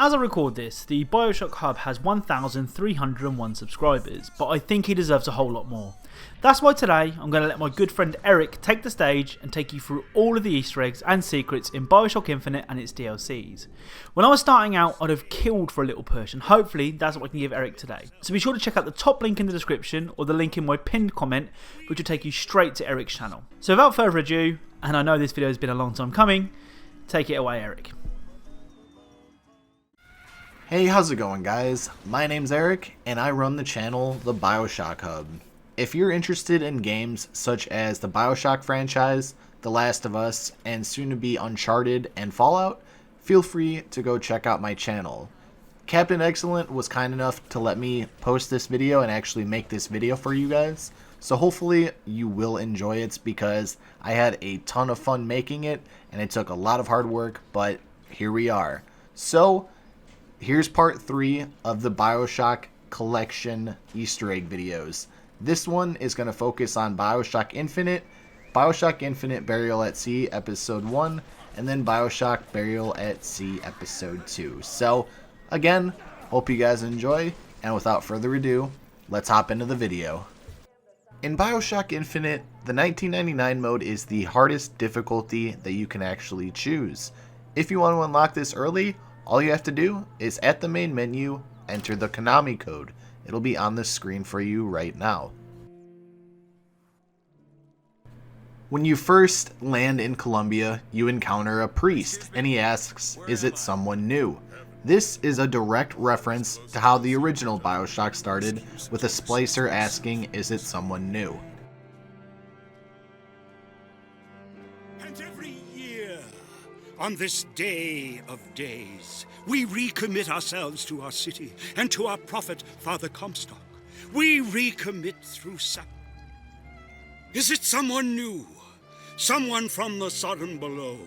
As I record this, the Bioshock Hub has 1,301 subscribers, but I think he deserves a whole lot more. That's why today I'm going to let my good friend Eric take the stage and take you through all of the Easter eggs and secrets in Bioshock Infinite and its DLCs. When I was starting out, I'd have killed for a little push, and hopefully that's what I can give Eric today. So be sure to check out the top link in the description or the link in my pinned comment, which will take you straight to Eric's channel. So without further ado, and I know this video has been a long time coming, take it away, Eric. Hey, how's it going, guys? My name's Eric, and I run the channel TheBioshockHub. If you're interested in games such as the Bioshock franchise, The Last of Us, and soon-to-be Uncharted and Fallout, feel free to go check out my channel. Captain Excellent was kind enough to let me post this video and actually make this video for you guys, so hopefully you will enjoy it because I had a ton of fun making it, and it took a lot of hard work, but here we are. So, here's part 3 of the Bioshock collection Easter egg videos. This one is going to focus on Bioshock Infinite Burial at Sea Episode 1, and then Bioshock Burial at Sea Episode 2. So, again, hope you guys enjoy, and without further ado, let's hop into the video. In Bioshock Infinite, the 1999 mode is the hardest difficulty that you can actually choose. If you want to unlock this early, all you have to do is at the main menu, enter the Konami code. It'll be on the screen for you right now. When you first land in Columbia, you encounter a priest, and he asks, is it someone new? This is a direct reference to how the original Bioshock started, with a splicer asking, is it someone new? And every year, on this day of days, we recommit ourselves to our city and to our prophet, Father Comstock. We recommit through Is it someone new? Someone from the Sodom below,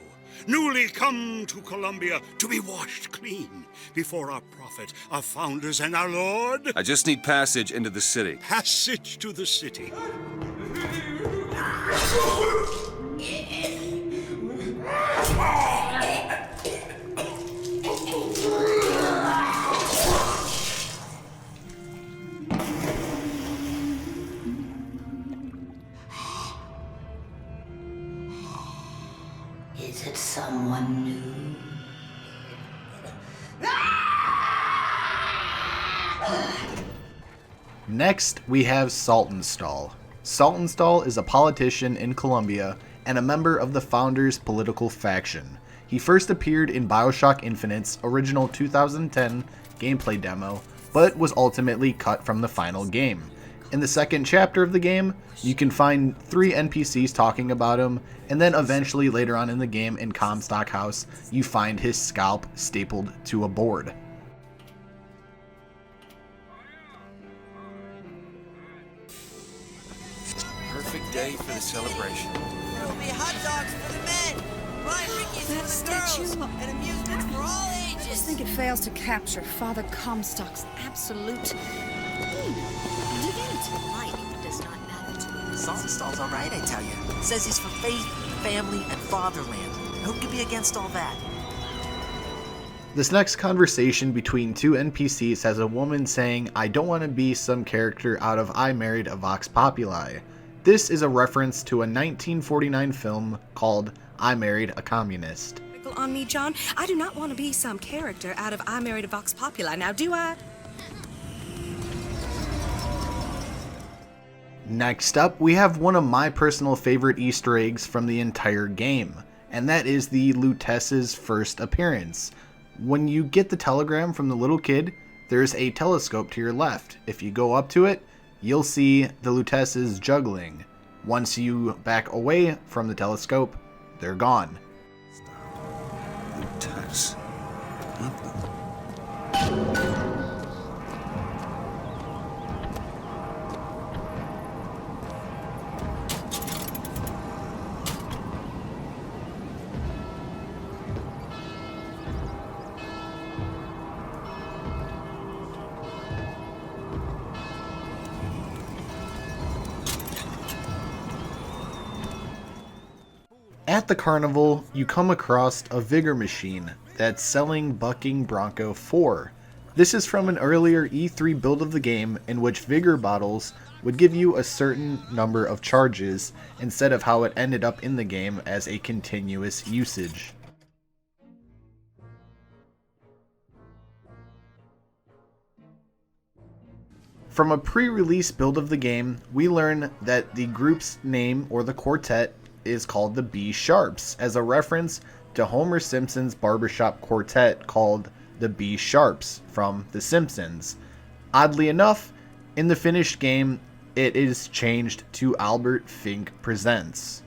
newly come to Columbia to be washed clean before our prophet, our founders, and our Lord? I just need passage into the city. Passage to the city. Is it someone new? Next, we have Saltonstall. Saltonstall is a politician in Columbia and a member of the Founders' political faction. He first appeared in Bioshock Infinite's original 2010 gameplay demo, but was ultimately cut from the final game. In the second chapter of the game, you can find 3 NPCs talking about him, and then eventually later on in the game in Comstock House, you find his scalp stapled to a board. Perfect day for the celebration. There'll be hot dogs for the men, fried Rickies That for the girls, statue. and amusements for all I ages. just think it fails to capture Father Comstock's absolute Light does not matter to me. Saltonstall's all right, I tell you. Says he's for faith, family, and fatherland. Who could be against all that? This next conversation between 2 NPCs has a woman saying, I don't want to be some character out of I Married a Vox Populi. This is a reference to a 1949 film called I Married a Communist. on me, John. I do not want to be some character out of I Married a Vox Populi, now do I? Next up, we have one of my personal favorite Easter eggs from the entire game, and that is the Lutece's first appearance. When you get the telegram from the little kid, there's a telescope to your left. If you go up to it, you'll see the Lutece's juggling. Once you back away from the telescope, they're gone. Lutece. At the carnival, you come across a vigor machine that's selling Bucking Bronco 4. This is from an earlier E3 build of the game in which vigor bottles would give you a certain number of charges instead of how it ended up in the game as a continuous usage. From a pre-release build of the game, we learn that the group's name, or the quartet, is called the B Sharps, as a reference to Homer Simpson's barbershop quartet called the B Sharps from The Simpsons. Oddly enough, in the finished game, it is changed to Albert Fink Presents.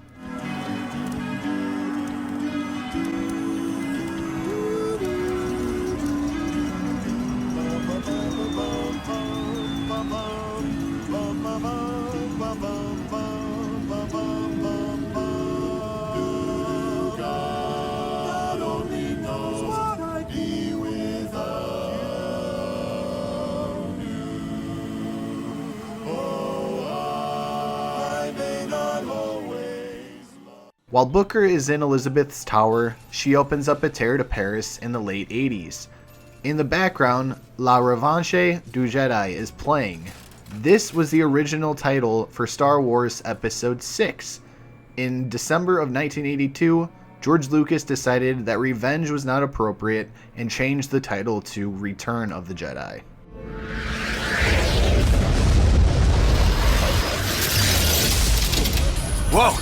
While Booker is in Elizabeth's tower, she opens up a tear to Paris in the late 80s. In the background, La Revanche du Jedi is playing. This was the original title for Star Wars Episode 6. In December of 1982, George Lucas decided that revenge was not appropriate and changed the title to Return of the Jedi. Whoa!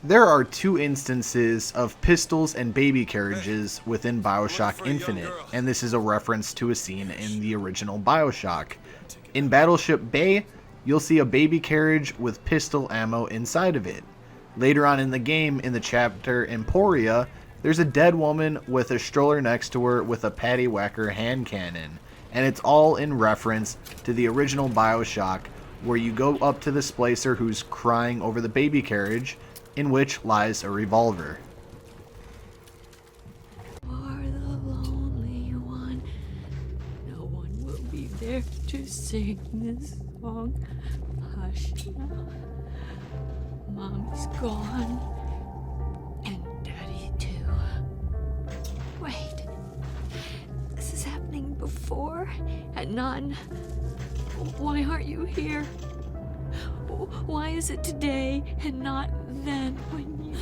There are two instances of pistols and baby carriages within Bioshock Infinite, and this is a reference to a scene in the original Bioshock. In Battleship Bay, you'll see a baby carriage with pistol ammo inside of it. Later on in the game, in the chapter Emporia, there's a dead woman with a stroller next to her with a paddywhacker hand cannon, and it's all in reference to the original Bioshock, where you go up to the splicer who's crying over the baby carriage, in which lies a revolver. You are the lonely one. No one will be there to sing this song. Hush now. Mommy's gone. And Daddy too. Wait. This is happening before and none. Why aren't you here? Why is it today and not then when you...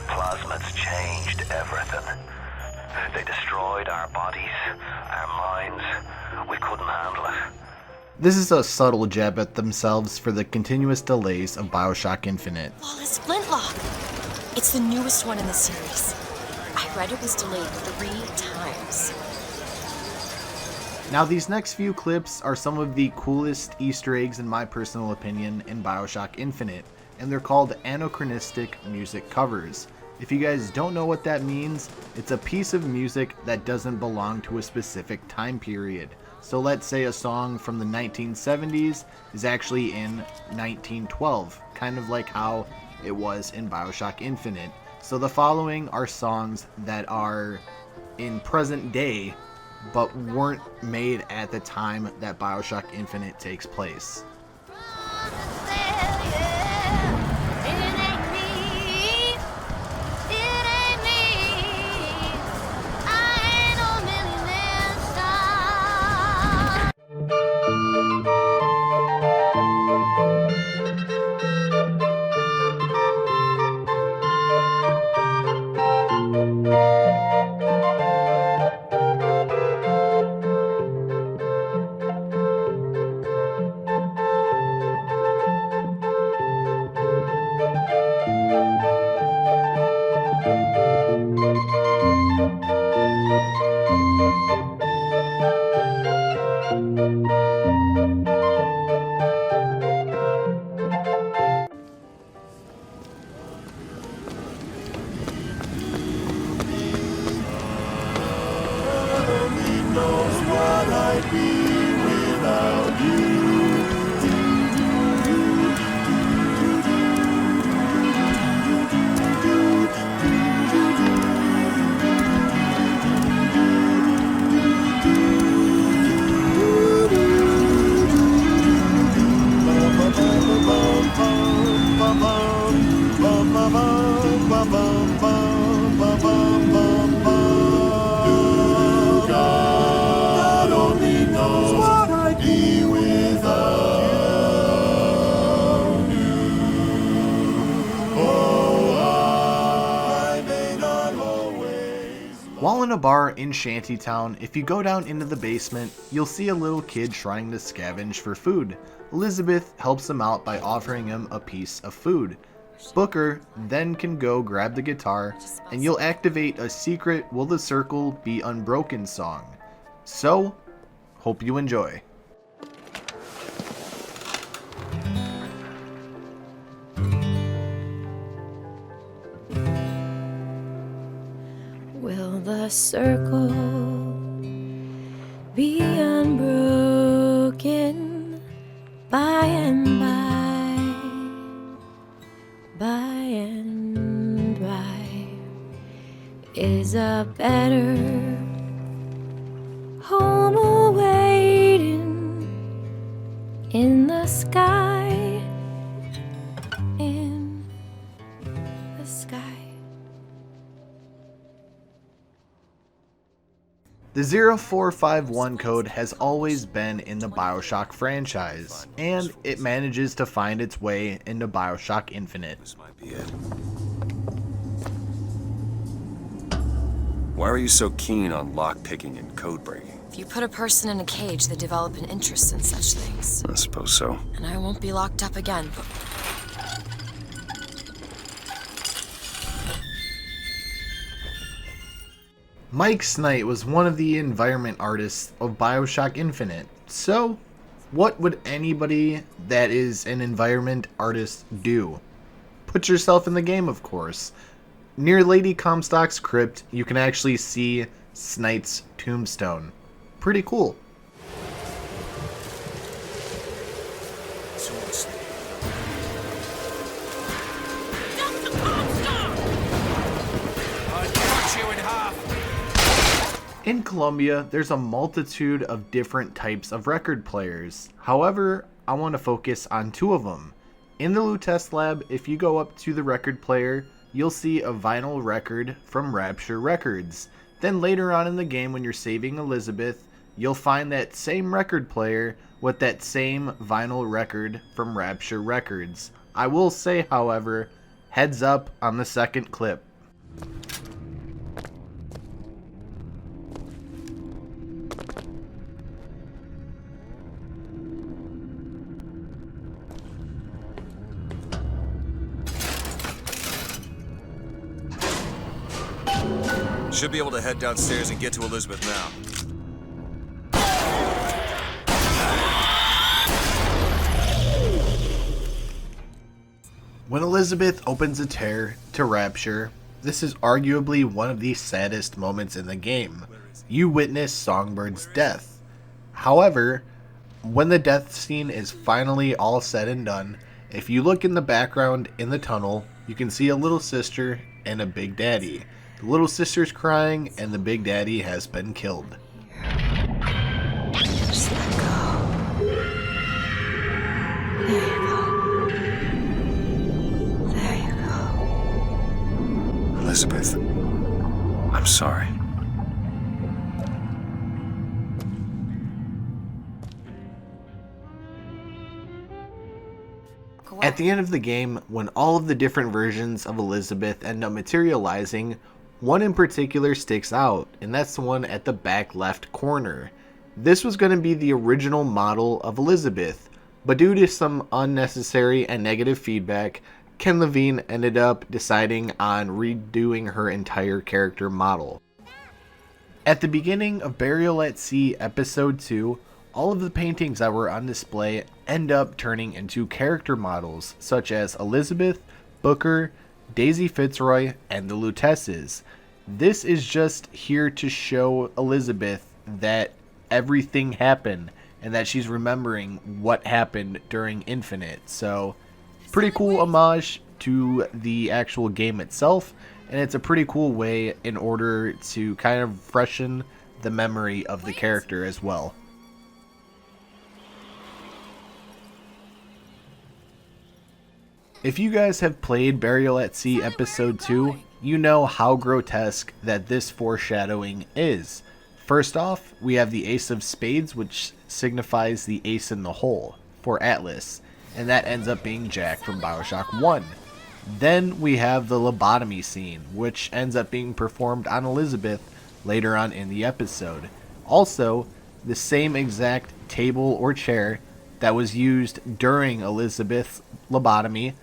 Plasmids changed everything. They destroyed our bodies, our minds. We couldn't handle it. This is a subtle jab at themselves for the continuous delays of Bioshock Infinite. Flawless Flintlock! It's the newest one in the series. I read it was delayed 3 times. Now these next few clips are some of the coolest Easter eggs in my personal opinion in Bioshock Infinite, and they're called Anachronistic music covers. If you guys don't know what that means, it's a piece of music that doesn't belong to a specific time period. So let's say a song from the 1970s is actually in 1912, kind of like how it was in Bioshock Infinite. So the following are songs that are in present day, but weren't made at the time that Bioshock Infinite takes place. God only knows what I'd be without you. Oh, I may not always. While in a bar in Shantytown, if you go down into the basement, you'll see a little kid trying to scavenge for food. Elizabeth helps him out by offering him a piece of food. Booker then can go grab the guitar, and you'll activate a secret Will the Circle Be Unbroken song. So, hope you enjoy. Will the circle be unbroken by and by? By and by is a better home awaiting in the sky, in the sky. The 0451 code has always been in the Bioshock franchise, and it manages to find its way into Bioshock Infinite. This might be it. Why are you so keen on lockpicking and code breaking? If you put a person in a cage, they develop an interest in such things. I suppose so. And I won't be locked up again. Mike Snight was one of the environment artists of Bioshock Infinite. So, what would anybody that is an environment artist do? Put yourself in the game, of course. Near Lady Comstock's crypt, you can actually see Snight's tombstone. Pretty cool. In Colombia, there's a multitude of different types of record players. However, I want to focus on two of them. In the loot test lab, if you go up to the record player, you'll see a vinyl record from Rapture Records. Then later on in the game, when you're saving Elizabeth, you'll find that same record player with that same vinyl record from Rapture Records. I will say, however, heads up on the second clip. Should be able to head downstairs and get to Elizabeth now. When Elizabeth opens a tear to Rapture, this is arguably one of the saddest moments in the game. You witness Songbird's death. However, when the death scene is finally all said and done, if you look in the background in the tunnel, you can see a little sister and a big daddy. The little sister's crying and the big daddy has been killed. Just let go. There you go. There you go. Elizabeth, I'm sorry. At the end of the game, when all of the different versions of Elizabeth end up materializing, one in particular sticks out, and that's the one at the back left corner. This was going to be the original model of Elizabeth, but due to some unnecessary and negative feedback, Ken Levine ended up deciding on redoing her entire character model. At the beginning of Burial at Sea Episode 2, all of the paintings that were on display end up turning into character models, such as Elizabeth, Booker, Daisy Fitzroy, and the Lutesses. This is just here to show Elizabeth that everything happened and that she's remembering what happened during Infinite. So, pretty cool homage to the actual game itself, and it's a pretty cool way in order to kind of freshen the memory of the character as well. If you guys have played Burial at Sea Episode 2, you know how grotesque that this foreshadowing is. First off, we have the Ace of Spades, which signifies the ace in the hole for Atlas, and that ends up being Jack from Bioshock 1. Then we have the lobotomy scene, which ends up being performed on Elizabeth later on in the episode. Also, the same exact table or chair that was used during Elizabeth's lobotomy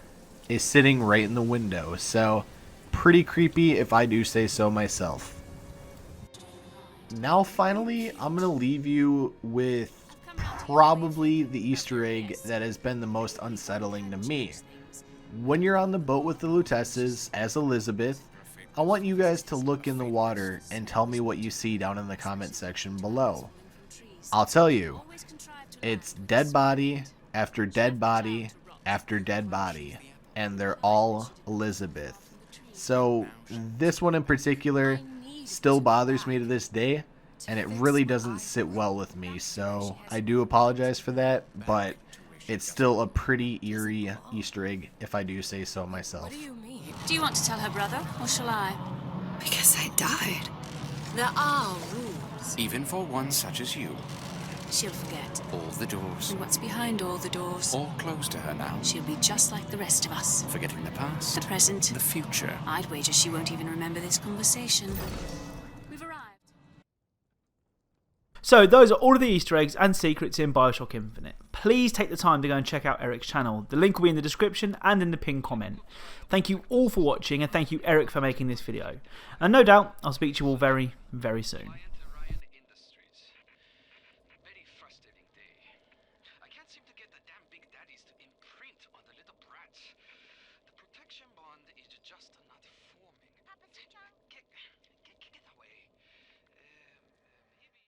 is sitting right in the window, so pretty creepy if I do say so myself. Now finally, I'm going to leave you with probably the Easter egg that has been the most unsettling to me. When you're on the boat with the Lutesses as Elizabeth, I want you guys to look in the water and tell me what you see down in the comment section below. I'll tell you, it's dead body after dead body after dead body, and they're all Elizabeth. So this one in particular still bothers me to this day, and it really doesn't sit well with me, so I do apologize for that, but it's still a pretty eerie Easter egg, if I do say so myself. What do you mean? Do you want to tell her brother, or shall I? Because I died. There are rules. Even for one such as you. She'll forget. All the doors. And what's behind all the doors? All closed to her now. She'll be just like the rest of us. Forgetting the past. The present. The future. I'd wager she won't even remember this conversation. We've arrived. So those are all of the Easter eggs and secrets in Bioshock Infinite. Please take the time to go and check out Eric's channel. The link will be in the description and in the pinned comment. Thank you all for watching, and thank you Eric for making this video. And no doubt, I'll speak to you all very, very soon. Just